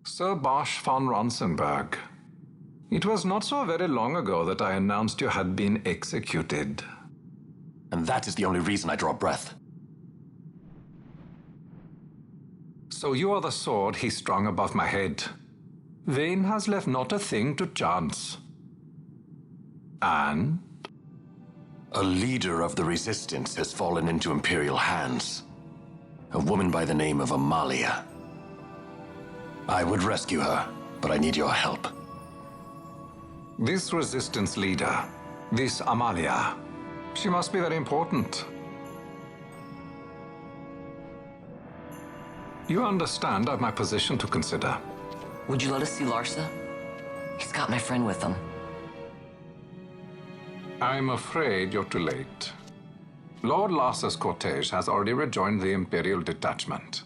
Sir Bosch von Ronsenberg, it was not so very long ago that I announced you had been executed. And that is the only reason I draw breath. So you are the sword he strung above my head. Vane has left not a thing to chance. And? A leader of the Resistance has fallen into Imperial hands. A woman by the name of Amalia. I would rescue her, but I need your help. This Resistance leader, this Amalia, she must be very important. You understand I've my position to consider. Would you let us see Larsa? He's got my friend with him. I'm afraid you're too late. Lord Larsa's cortege has already rejoined the Imperial detachment.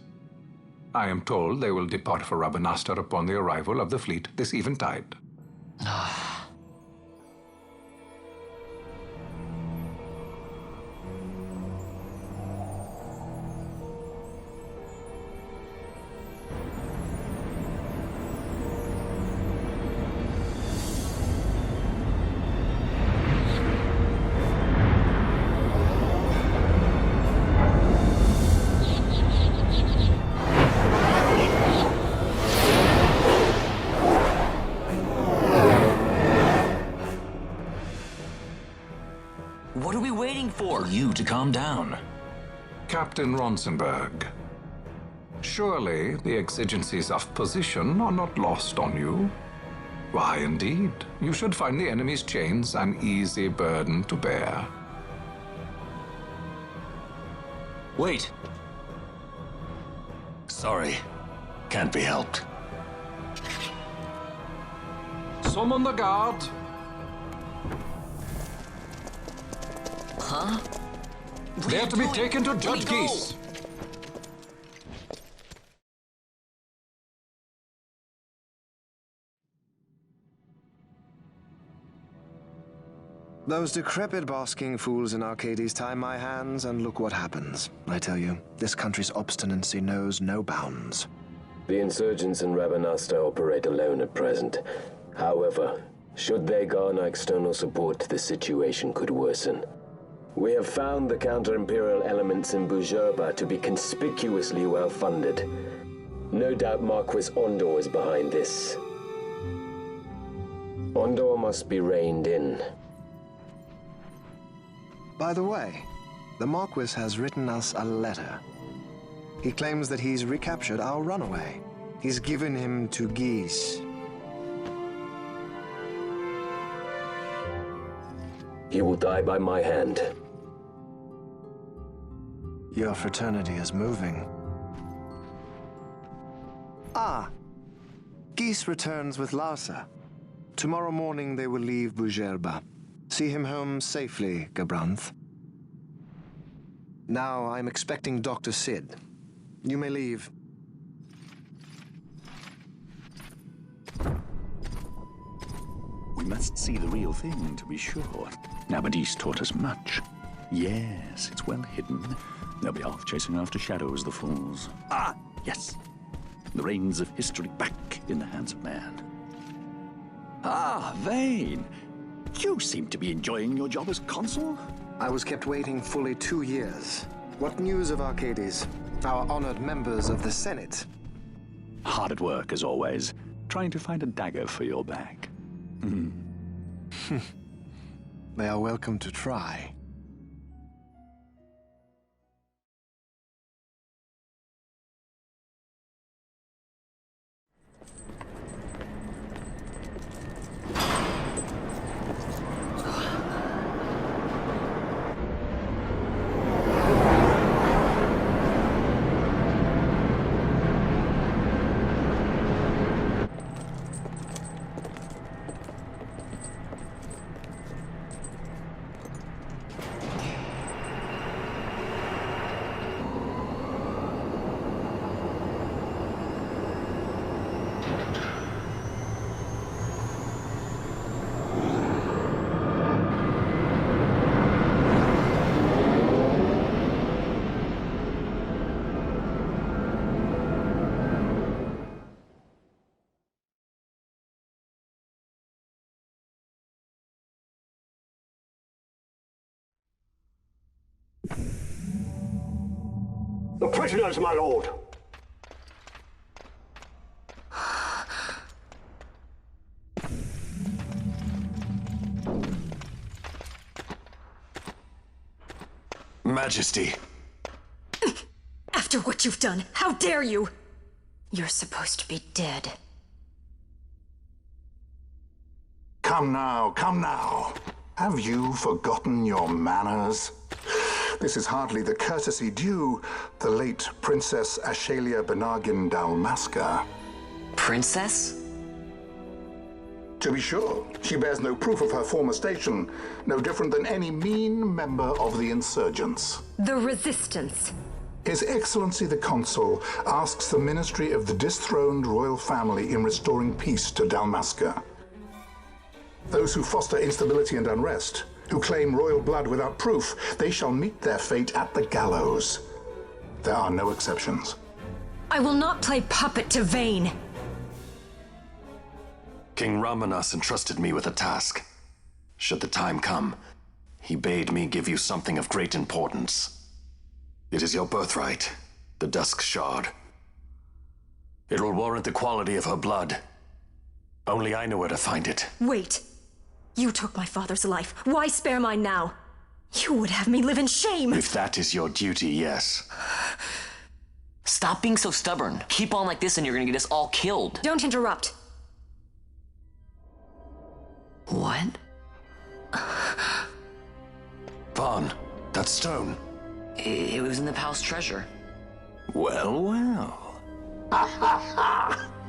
I am told they will depart for Rabanastre upon the arrival of the fleet this eventide. What are we waiting for? You to calm down. Captain Ronsenberg, surely the exigencies of position are not lost on you. Why, indeed, you should find the enemy's chains an easy burden to bear. Wait. Sorry. Can't be helped. Summon the guard. Huh? They're to be taken to Judge Geese. Those decrepit basking fools in Arcades tie my hands, and look what happens. I tell you, this country's obstinacy knows no bounds. The insurgents in Rabanastre operate alone at present. However, should they garner external support, the situation could worsen. We have found the counter-imperial elements in Bujerba to be conspicuously well-funded. No doubt Marquis Ondor is behind this. Ondor must be reined in. By the way, the Marquis has written us a letter. He claims that he's recaptured our runaway. He's given him to Geese. He will die by my hand. Your fraternity is moving. Ah, Geese returns with Larsa. Tomorrow morning they will leave Bujerba. See him home safely, Gabranth. Now I'm expecting Dr. Sid. You may leave. We must see the real thing, to be sure. Nabadis taught us much. Yes, it's well hidden. They'll be off chasing after shadows, the fools. Ah, yes. The reins of history back in the hands of man. Ah, Vane. You seem to be enjoying your job as consul. I was kept waiting fully 2 years. What news of Arcades? Our honored members of the Senate. Hard at work, as always, trying to find a dagger for your back. They are welcome to try. The prisoners, my lord! Majesty. After what you've done, how dare you? You're supposed to be dead. Come now, come now. Have you forgotten your manners? This is hardly the courtesy due the late Princess Ashalia Benargin Dalmasca. Princess? To be sure, she bears no proof of her former station, no different than any mean member of the insurgents. The Resistance. His Excellency the Consul asks the ministry of the dethroned royal family in restoring peace to Dalmasca. Those who foster instability and unrest, who claim royal blood without proof, they shall meet their fate at the gallows. There are no exceptions. I will not play puppet to Vane. King Ramanas entrusted me with a task. Should the time come, he bade me give you something of great importance. It is your birthright, the Dusk Shard. It will warrant the quality of her blood. Only I know where to find it. Wait. You took my father's life. Why spare mine now? You would have me live in shame. If that is your duty, yes. Stop being so stubborn. Keep on like this and you're gonna get us all killed. Don't interrupt. What? Vaughn, that stone. It was in the palace treasure. Well, well.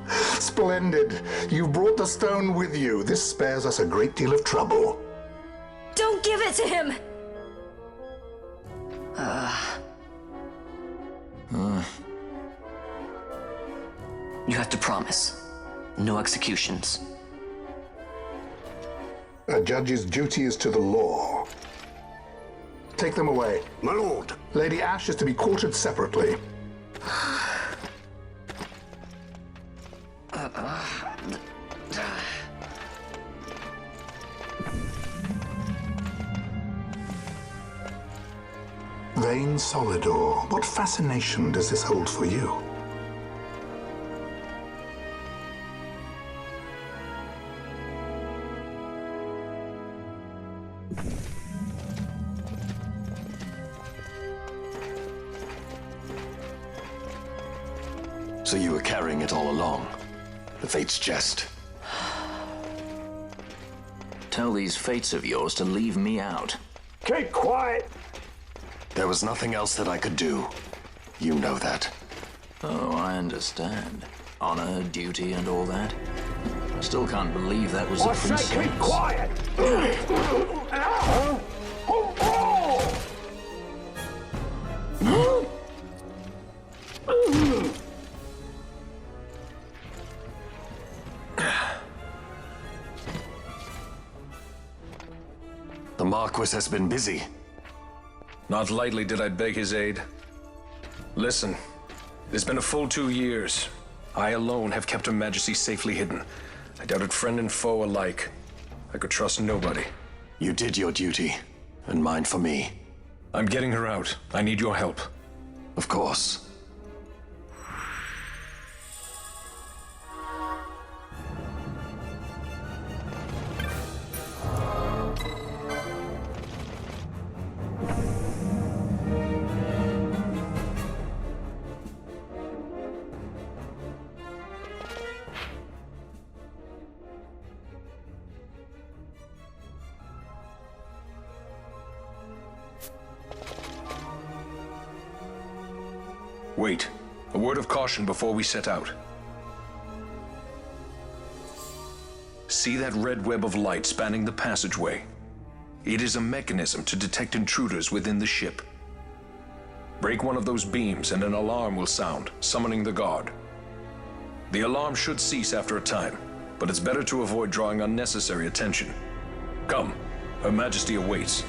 Splendid. You've brought the stone with you. This spares us a great deal of trouble. Don't give it to him! You have to promise. No executions. A judge's duty is to the law. Take them away. My lord! Lady Ash is to be quartered separately. Vane Solidor, what fascination does this hold for you? So you were carrying it all along? The Fate's jest? Tell these fates of yours to leave me out. Keep quiet! There was nothing else that I could do. You know that. Oh, I understand. Honor, duty, and all that. I still can't believe that was a I princess. say keep quiet! The Marquis has been busy. Not lightly did I beg his aid. Listen, it's been a full 2 years. I alone have kept Her Majesty safely hidden. I doubted friend and foe alike. I could trust nobody. You did your duty, and mine for me. I'm getting her out. I need your help. Of course. Wait. A word of caution before we set out. See that red web of light spanning the passageway? It is a mechanism to detect intruders within the ship. Break one of those beams and an alarm will sound, summoning the guard. The alarm should cease after a time, but it's better to avoid drawing unnecessary attention. Come, Her Majesty awaits.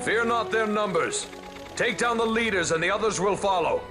Fear not their numbers. Take down the leaders and the others will follow.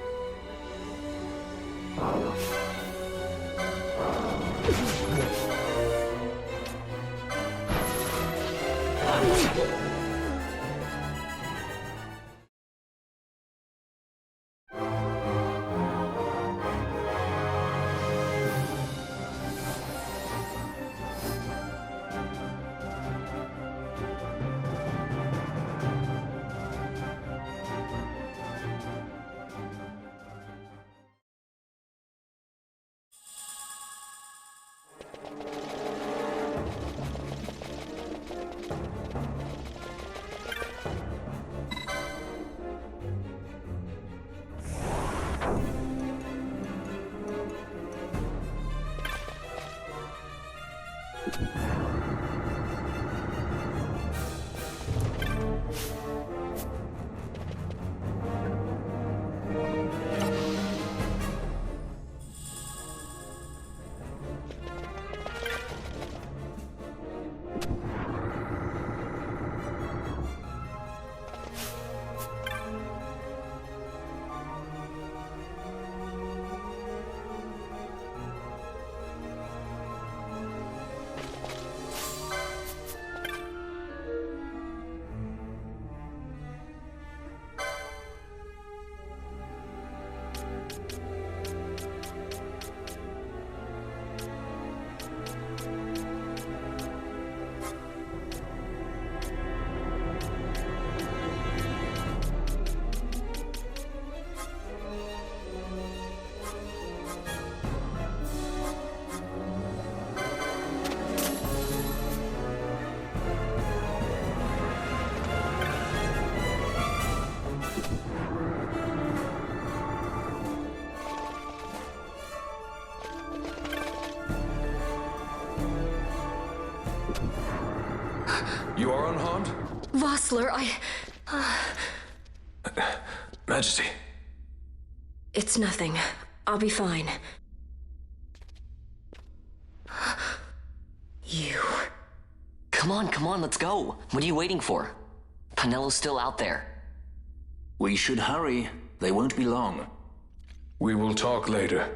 You are unharmed? Vossler, Majesty. It's nothing. I'll be fine. You... Come on, let's go. What are you waiting for? Penello's still out there. We should hurry. They won't be long. We will talk later.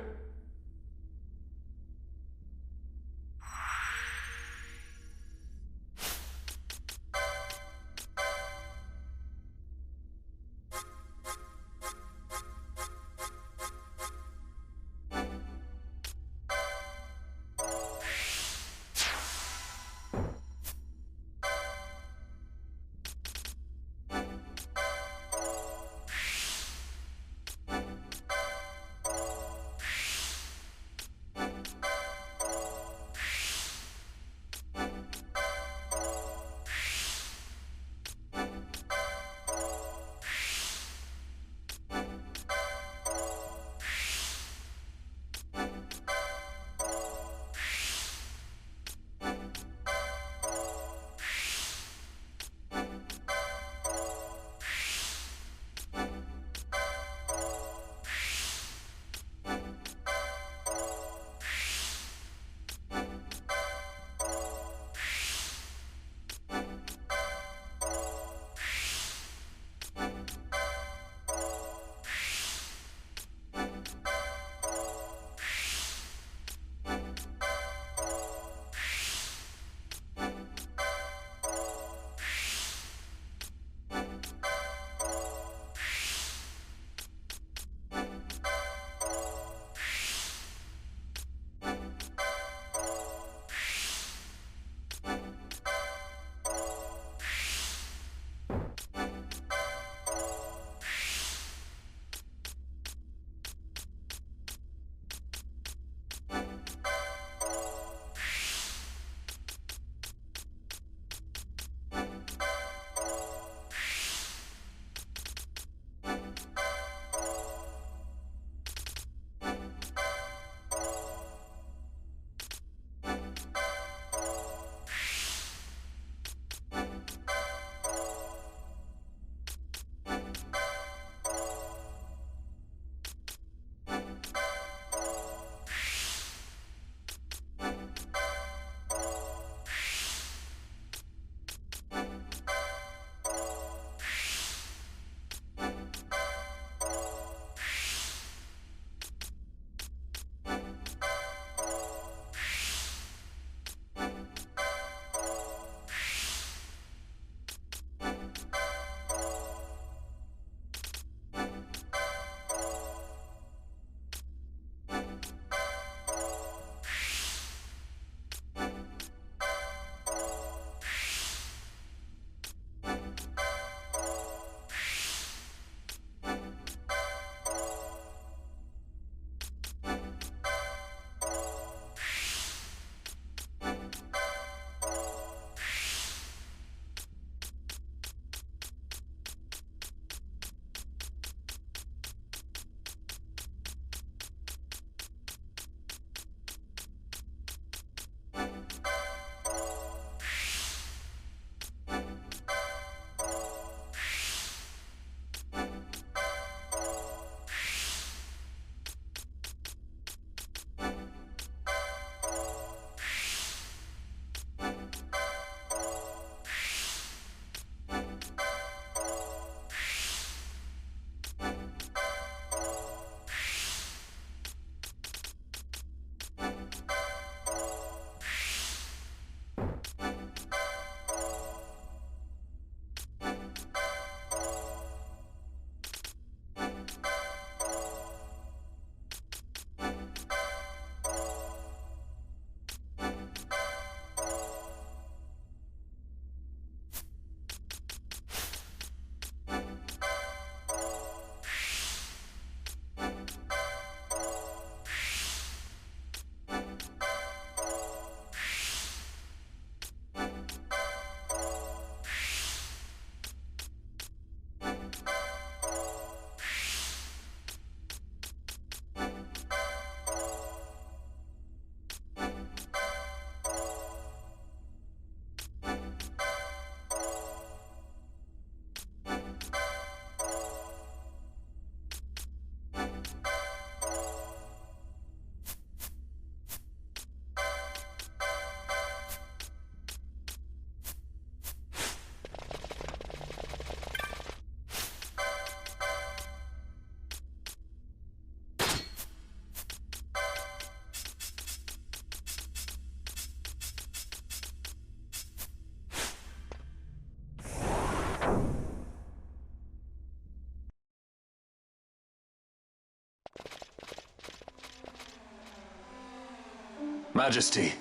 Majesty,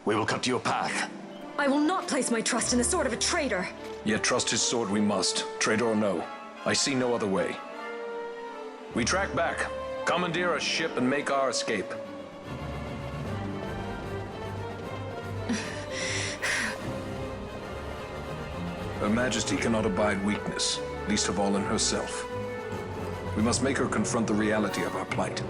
we will cut your path. I will not place my trust in the sword of a traitor. Yet trust his sword we must, traitor or no. I see no other way. We track back, commandeer a ship, and make our escape. Her Majesty cannot abide weakness, least of all in herself. We must make her confront the reality of our plight.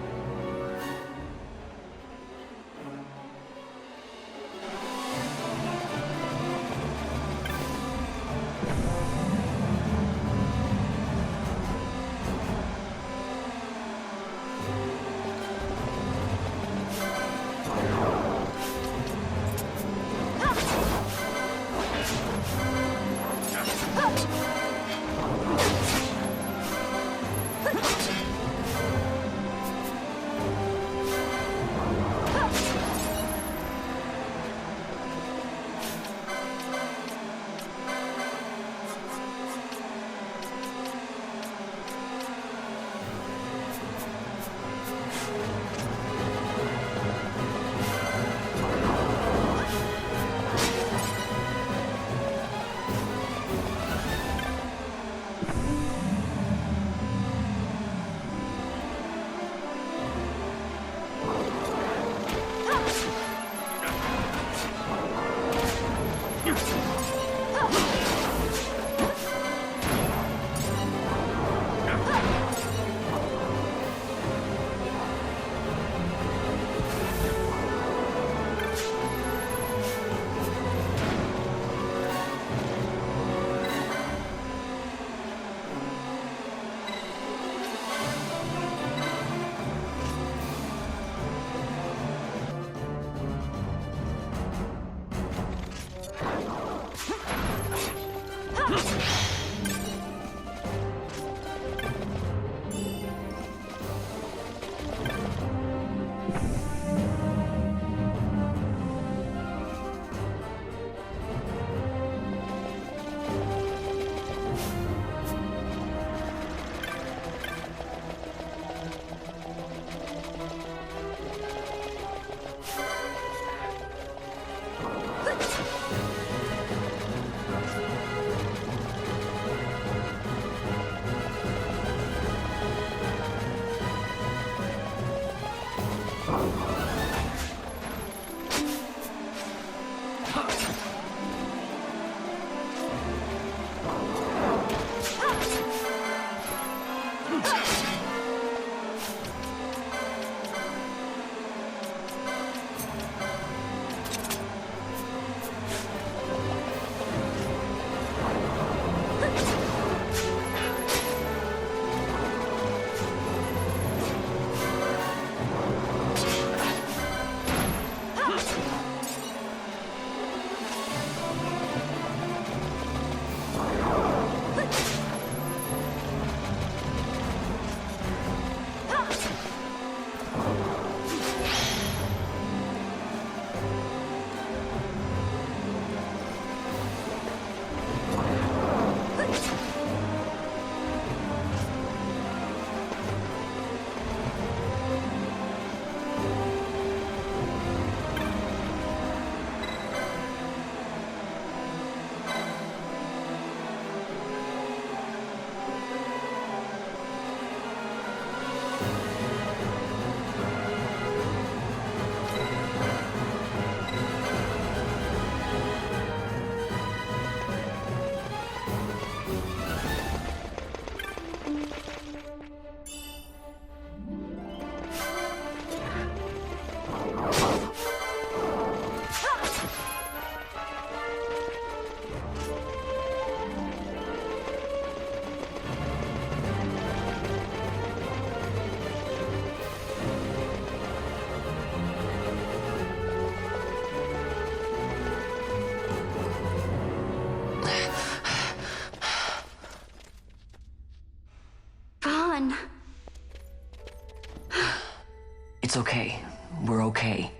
It's okay. We're okay.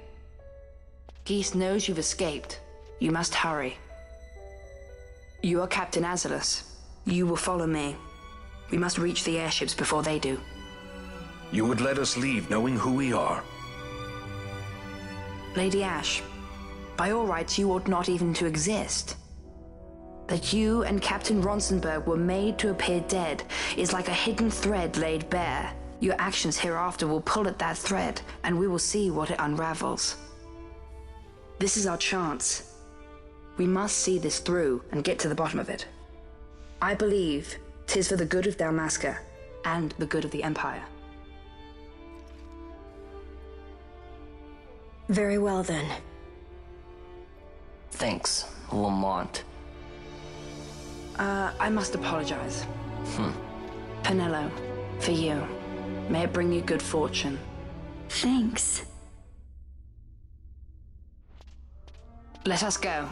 Geese knows you've escaped. You must hurry. You are Captain Azalus. You will follow me. We must reach the airships before they do. You would let us leave knowing who we are? Lady Ash, by all rights, you ought not even to exist. That you and Captain Ronsenberg were made to appear dead is like a hidden thread laid bare. Your actions hereafter will pull at that thread, and we will see what it unravels. This is our chance. We must see this through and get to the bottom of it. I believe 'tis for the good of Dalmasca and the good of the Empire. Very well, then. Thanks, Lamont. I must apologize. Penelo, for you. May it bring you good fortune. Thanks. Let us go.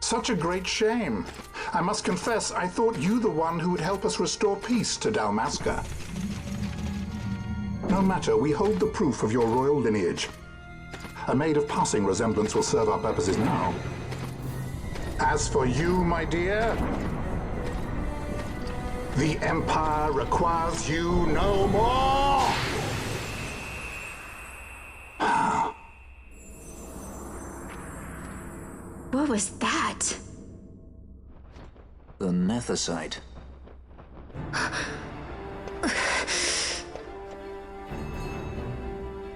Such a great shame. I must confess, I thought you the one who would help us restore peace to Dalmasca. No matter, we hold the proof of your royal lineage. A maid of passing resemblance will serve our purposes now. As for you, my dear, the Empire requires you no more! What was that? The Nethicite.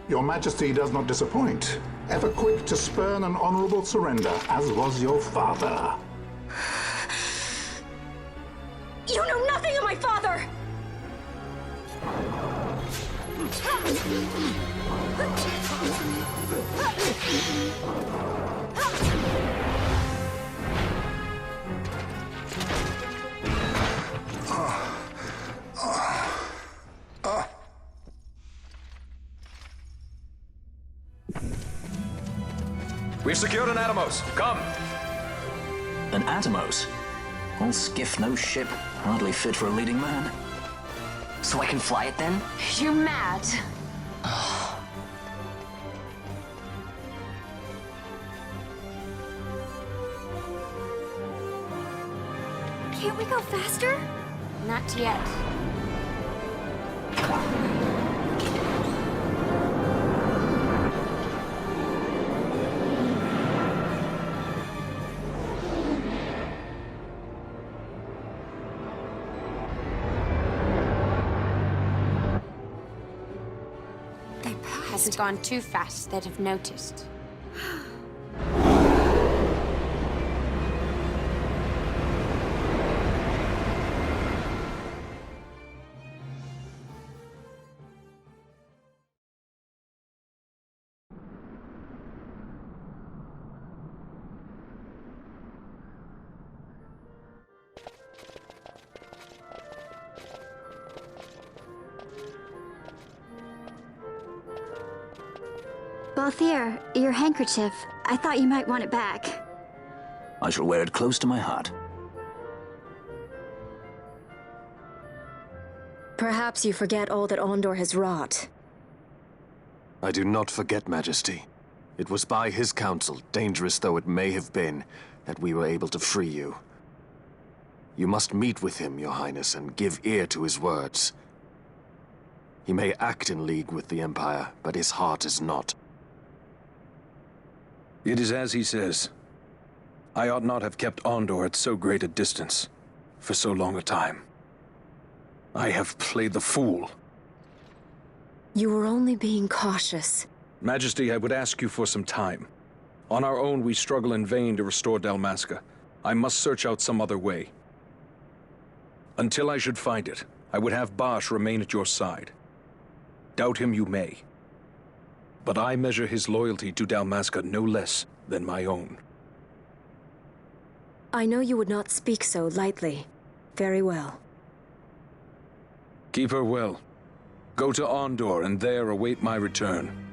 Your Majesty does not disappoint. Ever quick to spurn an honorable surrender, as was your father. You know nothing of my father! We've secured an Atomos. Come! An Atomos? All skiff, no ship. Hardly fit for a leading man. So I can fly it then? You're mad. Can't we go faster? Not yet. Hasn't gone too fast that I've noticed. Balthier, your handkerchief. I thought you might want it back. I shall wear it close to my heart. Perhaps you forget all that Ondor has wrought. I do not forget, Majesty. It was by his counsel, dangerous though it may have been, that we were able to free you. You must meet with him, Your Highness, and give ear to his words. He may act in league with the Empire, but his heart is not. It is as he says. I ought not have kept Ondor at so great a distance for so long a time. I have played the fool. You were only being cautious. Majesty, I would ask you for some time. On our own, we struggle in vain to restore Dalmasca. I must search out some other way. Until I should find it, I would have Bosch remain at your side. Doubt him you may. But I measure his loyalty to Dalmasca no less than my own. I know you would not speak so lightly. Very well. Keep her well. Go to Ondor and there await my return.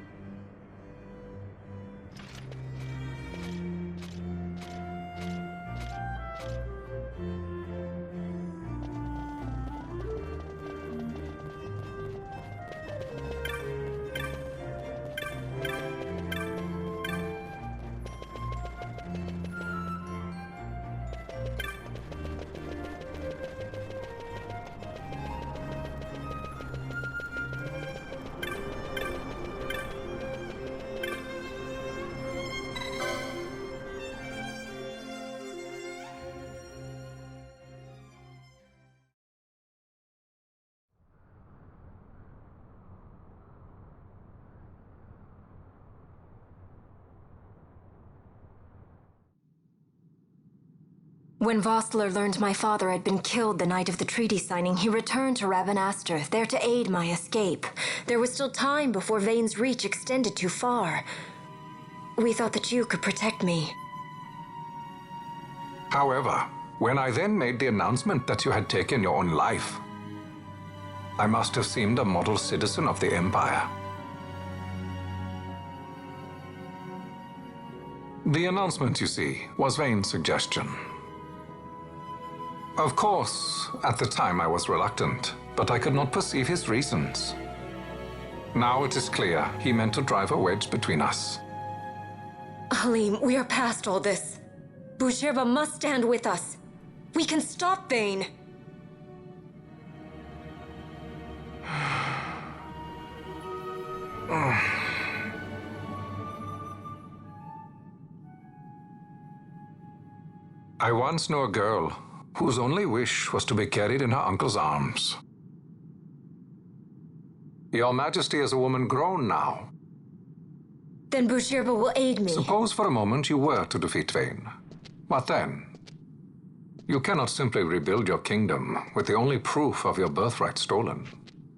When Vossler learned my father had been killed the night of the treaty signing, he returned to Ravenastor, there to aid my escape. There was still time before Vane's reach extended too far. We thought that you could protect me. However, when I then made the announcement that you had taken your own life, I must have seemed a model citizen of the Empire. The announcement, you see, was Vane's suggestion. Of course, at the time I was reluctant, but I could not perceive his reasons. Now it is clear he meant to drive a wedge between us. Halim, we are past all this. Boucherba must stand with us. We can stop Vane. I once knew a girl whose only wish was to be carried in her uncle's arms. Your Majesty is a woman grown now. Then Boucherba will aid me. Suppose for a moment you were to defeat Vane. What then? You cannot simply rebuild your kingdom with the only proof of your birthright stolen.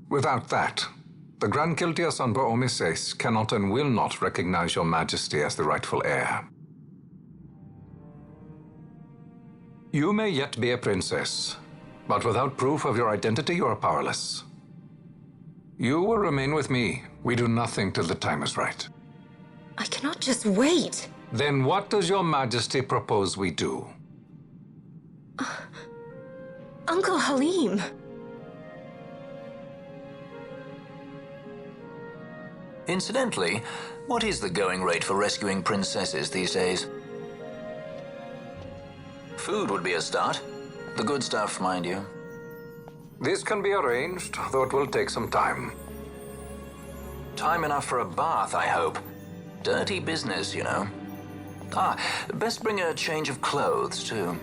Without that, the Grand Kiltias on Bo-Omises cannot and will not recognize your Majesty as the rightful heir. You may yet be a princess, but without proof of your identity, you are powerless. You will remain with me. We do nothing till the time is right. I cannot just wait. Then what does your Majesty propose we do? Uncle Halim. Incidentally, what is the going rate for rescuing princesses these days? Food would be a start. The good stuff, mind you. This can be arranged, though it will take some time. Time enough for a bath, I hope. Dirty business, you know. Best bring a change of clothes, too.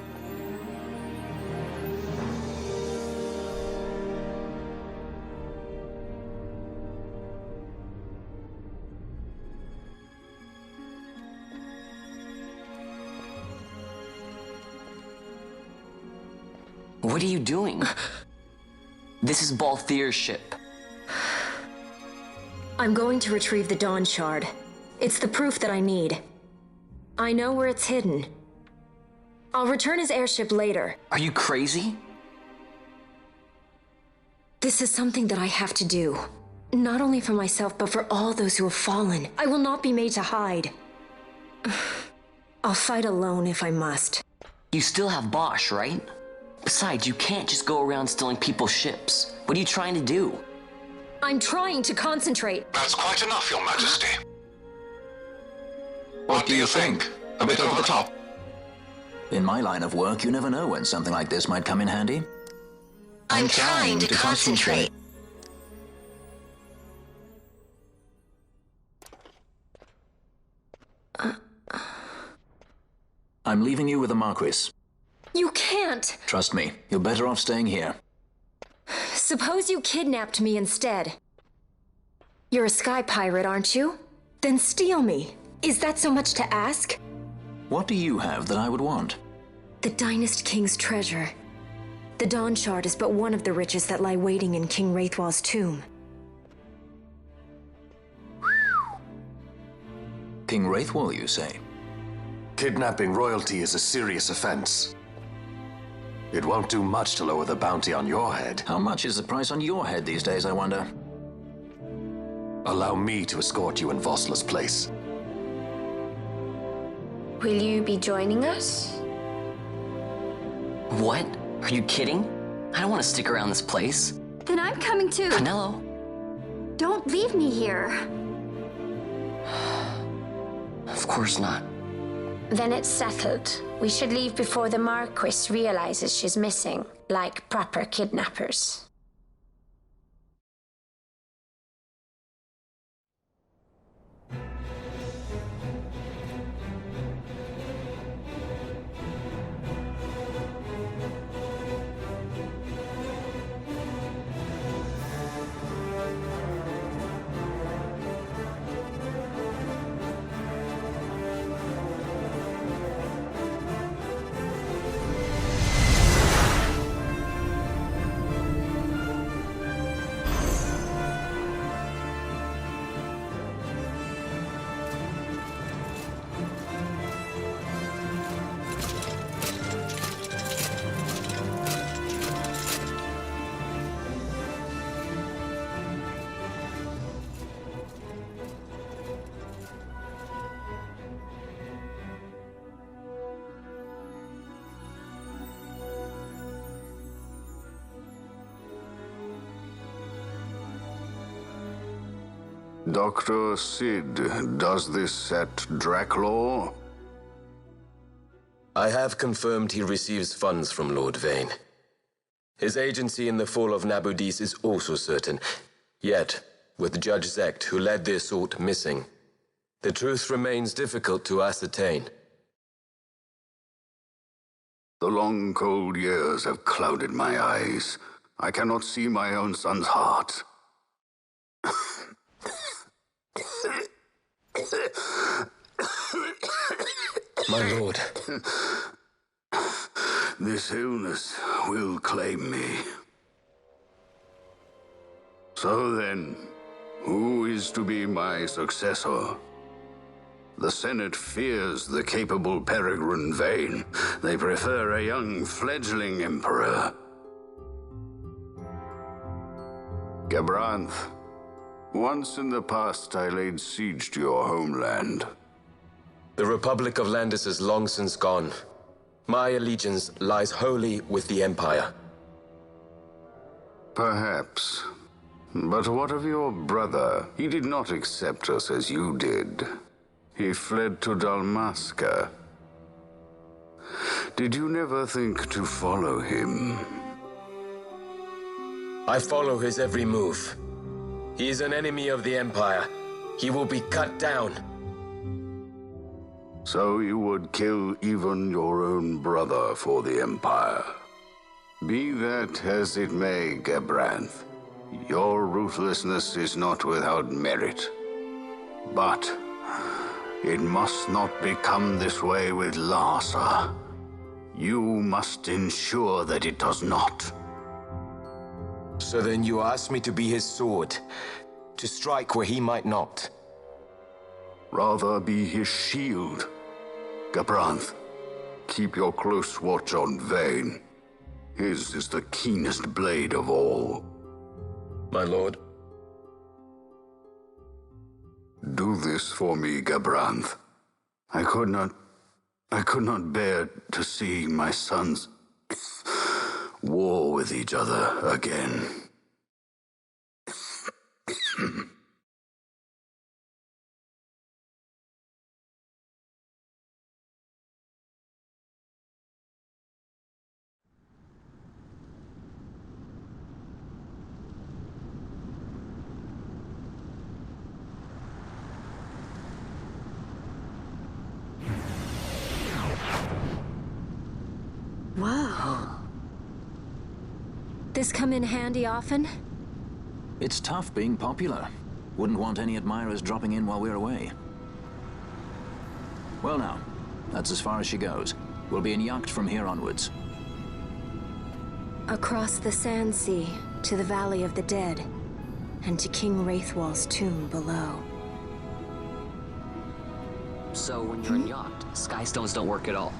What are you doing? This is Balthier's ship. I'm going to retrieve the Dawn Shard. It's the proof that I need. I know where it's hidden. I'll return his airship later. Are you crazy? This is something that I have to do. Not only for myself, but for all those who have fallen. I will not be made to hide. I'll fight alone if I must. You still have Bosch, right? Besides, you can't just go around stealing people's ships. What are you trying to do? I'm trying to concentrate. That's quite enough, Your Majesty. What do you think? A bit over the top? In my line of work, you never know when something like this might come in handy. I'm trying to concentrate. I'm leaving you with the Marquis. You can't! Trust me, you're better off staying here. Suppose you kidnapped me instead. You're a sky pirate, aren't you? Then steal me. Is that so much to ask? What do you have that I would want? The Dynast King's treasure. The Dawn Shard is but one of the riches that lie waiting in King Wraithwall's tomb. King Wraithwall, you say? Kidnapping royalty is a serious offense. It won't do much to lower the bounty on your head. How much is the price on your head these days, I wonder? Allow me to escort you in Vossler's place. Will you be joining us? What? Are you kidding? I don't want to stick around this place. Then I'm coming too. Penelo. Don't leave me here. Of course not. Then it's settled. We should leave before the Marquis realizes she's missing, like proper kidnappers. Dr. Sid, does this set Draclaw? I have confirmed he receives funds from Lord Vane. His agency in the fall of Nabudis is also certain. Yet, with Judge Zecht, who led the assault, missing, the truth remains difficult to ascertain. The long, cold years have clouded my eyes. I cannot see my own son's heart. My lord. This illness will claim me. So then, who is to be my successor? The Senate fears the capable Peregrine Vane. They prefer a young fledgling emperor. Gabranth, once in the past I laid siege to your homeland. The Republic of Landis is long since gone. My allegiance lies wholly with the Empire. Perhaps. But what of your brother? He did not accept us as you did. He fled to Dalmasca. Did you never think to follow him? I follow his every move. He is an enemy of the Empire. He will be cut down. So you would kill even your own brother for the Empire. Be that as it may, Gabranth, your ruthlessness is not without merit. But it must not become this way with Larsa. You must ensure that it does not. So then you ask me to be his sword, to strike where he might not. Rather be his shield. Gabranth, keep your close watch on Vane. His is the keenest blade of all. My lord. Do this for me, Gabranth. I could not bear to see my sons war with each other again. Whoa. This come in handy often? It's tough being popular. Wouldn't want any admirers dropping in while we're away. Well now, that's as far as she goes. We'll be in yacht from here onwards. Across the Sand Sea, to the Valley of the Dead, and to King Wraithwall's tomb below. So when you're in yacht, skystones don't work at all.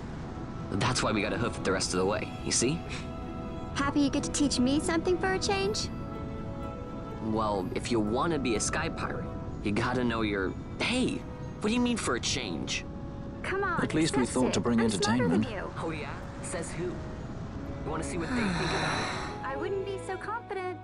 That's why we gotta hoof it the rest of the way, you see? Happy you get to teach me something for a change? Well, if you want to be a sky pirate, you gotta know your... Hey, what do you mean for a change? Come on, At least we accept thought it. to bring I'm entertainment. smarter than you. Oh yeah? Says who? You want to see what they think about it? I wouldn't be so confident.